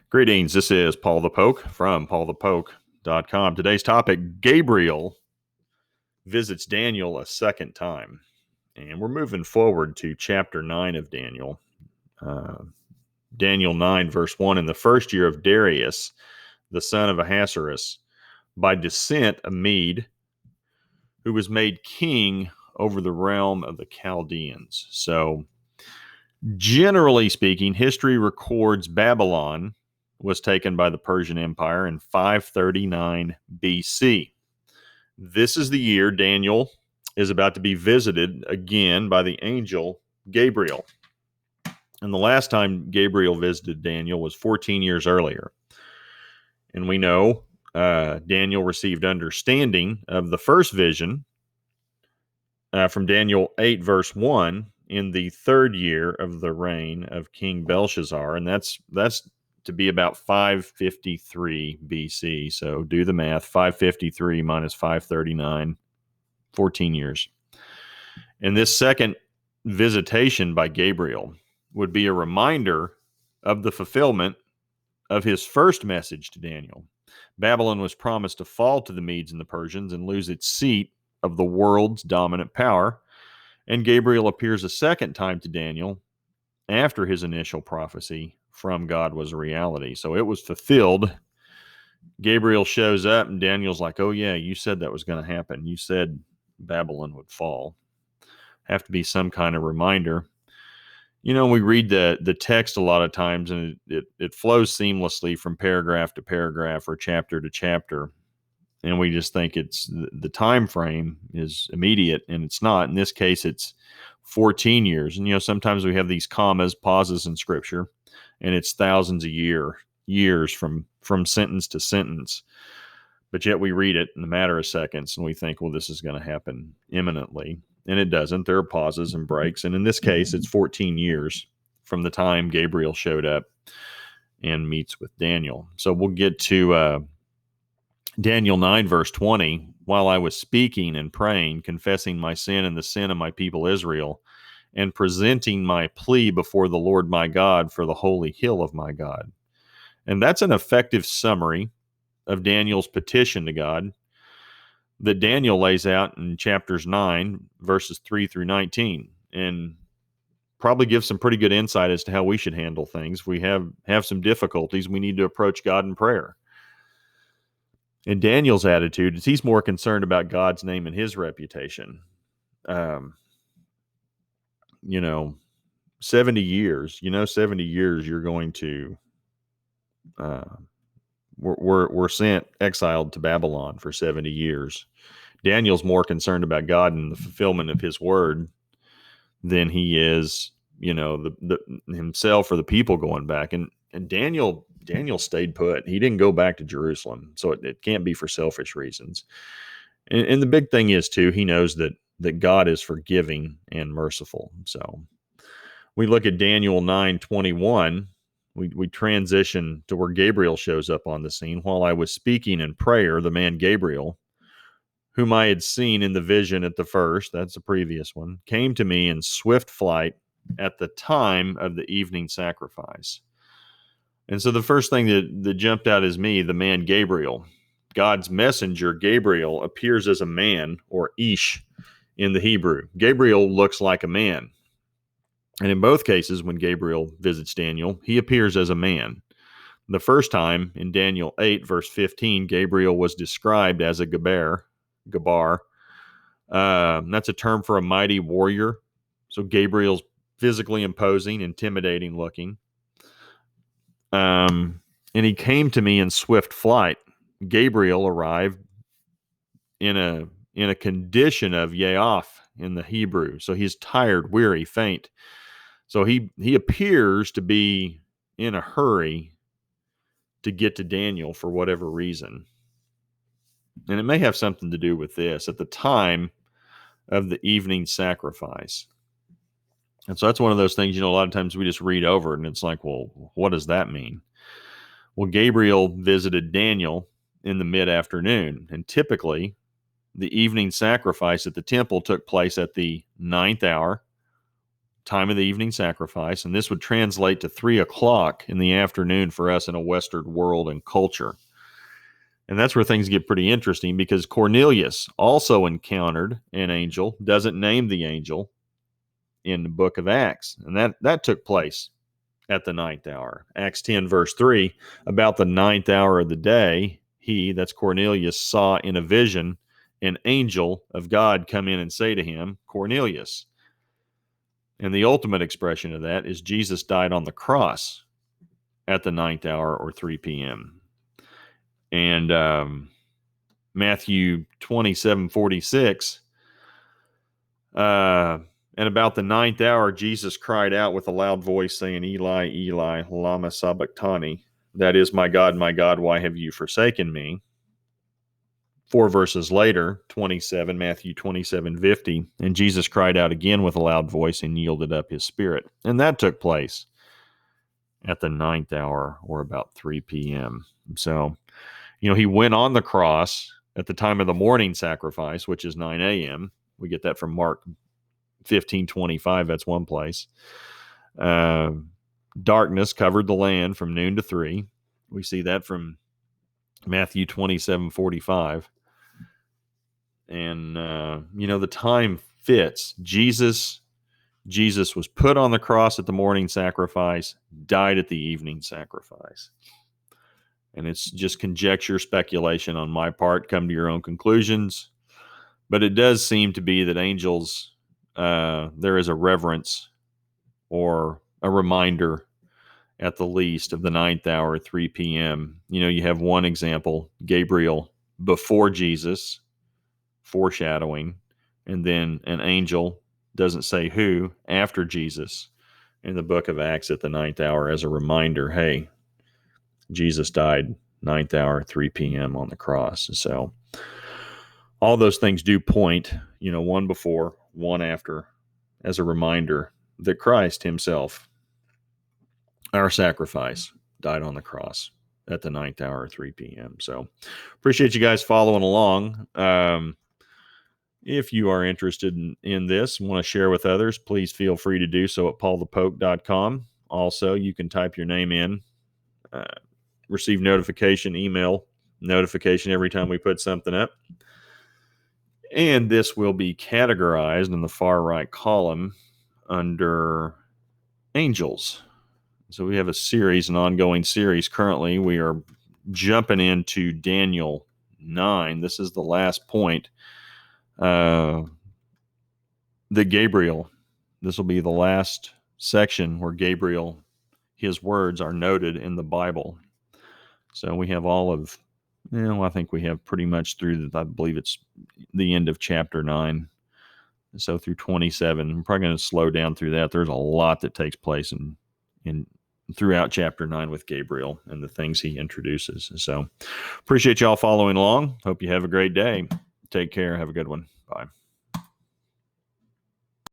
Greetings. This is Paul the Poke from paulthepoke.com. Today's topic, Gabriel visits Daniel a second time. And we're moving forward to chapter 9 of Daniel. Daniel 9, verse 1. In the first year of Darius, the son of Ahasuerus, by descent a Mede, who was made king over the realm of the Chaldeans. So, generally speaking, history records Babylon was taken by the Persian Empire in 539 BC. This is the year Daniel is about to be visited again by the angel Gabriel. And the last time Gabriel visited Daniel was 14 years earlier. And we know Daniel received understanding of the first vision from Daniel 8, verse 1, in the third year of the reign of King Belshazzar. And that's to be about 553 BC. So do the math, 553 minus 539, 14 years. And this second visitation by Gabriel would be a reminder of the fulfillment of his first message to Daniel. Babylon was promised to fall to the Medes and the Persians and lose its seat of the world's dominant power. And Gabriel appears a second time to Daniel after his initial prophecy from God was a reality. So it was fulfilled. Gabriel shows up and Daniel's like, oh yeah, you said that was going to happen. You said Babylon would fall. Have to be some kind of reminder. You know, we read the text a lot of times and it flows seamlessly from paragraph to paragraph or chapter to chapter. And we just think it's the time frame is immediate, and it's not. In this case, it's 14 years. And, you know, sometimes we have these commas, pauses in Scripture, and it's thousands of years from sentence to sentence. But yet we read it in a matter of seconds, and we think, well, this is going to happen imminently. And it doesn't. There are pauses and breaks. And in this case, it's 14 years from the time Gabriel showed up and meets with Daniel. So we'll get to Daniel 9, verse 20, while I was speaking and praying, confessing my sin and the sin of my people Israel, and presenting my plea before the Lord my God for the holy hill of my God. And that's an effective summary of Daniel's petition to God that Daniel lays out in chapters 9, verses 3 through 19, and probably gives some pretty good insight as to how we should handle things. We have some difficulties. We need to approach God in prayer. And Daniel's attitude is he's more concerned about God's name and his reputation. 70 years, 70 years you're going to, we're sent, exiled to Babylon for 70 years. Daniel's more concerned about God and the fulfillment of his word than he is, the himself or the people going back. And Daniel stayed put. He didn't go back to Jerusalem. So it can't be for selfish reasons. And the big thing is, too, he knows that God is forgiving and merciful. So we look at Daniel 9:21. We transition to where Gabriel shows up on the scene. While I was speaking in prayer, the man Gabriel, whom I had seen in the vision at the first, that's the previous one, came to me in swift flight at the time of the evening sacrifice. And so the first thing that jumped out is me, the man Gabriel. God's messenger, Gabriel, appears as a man, or Ish in the Hebrew. Gabriel looks like a man. And in both cases, when Gabriel visits Daniel, he appears as a man. The first time, in Daniel 8, verse 15, Gabriel was described as a Gabar. That's a term for a mighty warrior. So Gabriel's physically imposing, intimidating looking. And he came to me in swift flight. Gabriel arrived in a condition of Yeoth in the Hebrew. So he's tired, weary, faint. So he appears to be in a hurry to get to Daniel for whatever reason. And it may have something to do with this. At the time of the evening sacrifice. And so that's one of those things, a lot of times we just read over it and it's like, well, what does that mean? Well, Gabriel visited Daniel in the mid-afternoon, and typically the evening sacrifice at the temple took place at the 9th hour time of the evening sacrifice, and this would translate to 3 o'clock in the afternoon for us in a Western world and culture. And that's where things get pretty interesting, because Cornelius also encountered an angel, doesn't name the angel in the book of Acts. And that took place at the ninth hour. Acts 10, verse 3, about the ninth hour of the day, that's Cornelius, saw in a vision an angel of God come in and say to him, Cornelius. And the ultimate expression of that is Jesus died on the cross at the ninth hour, or 3 p.m. And Matthew 27:46, and about the ninth hour, Jesus cried out with a loud voice, saying, Eli, Eli, lama sabachthani. That is, my God, why have you forsaken me? 4 verses later, Matthew 27:50, and Jesus cried out again with a loud voice and yielded up his spirit. And that took place at the ninth hour, or about 3 p.m. So, he went on the cross at the time of the morning sacrifice, which is 9 a.m. We get that from Mark 15:25. That's one place. Darkness covered the land from noon to 3. We see that from Matthew 27:45. And, the time fits. Jesus was put on the cross at the morning sacrifice, died at the evening sacrifice. And it's just conjecture, speculation on my part. Come to your own conclusions. But it does seem to be that angels, there is a reverence or a reminder, at the least, of the ninth hour, 3 p.m. You have one example, Gabriel before Jesus, foreshadowing, and then an angel, doesn't say who, after Jesus in the book of Acts at the ninth hour as a reminder, hey, Jesus died ninth hour, 3 p.m. on the cross. So all those things do point, one before, one after, as a reminder that Christ himself, our sacrifice, died on the cross at the ninth hour, 3 p.m. So appreciate you guys following along. If you are interested in this and want to share with others, please feel free to do so at paulthepoke.com. Also, you can type your name in, receive email notification every time we put something up. And this will be categorized in the far right column under angels. So we have an ongoing series. Currently, we are jumping into Daniel 9. This is the last point. That Gabriel, this will be the last section where Gabriel, his words are noted in the Bible. So we have all of, I think we have pretty much through, I believe it's the end of chapter 9. So through 27. I'm probably going to slow down through that. There's a lot that takes place in throughout chapter 9 with Gabriel and the things he introduces. So appreciate y'all following along. Hope you have a great day. Take care. Have a good one. Bye.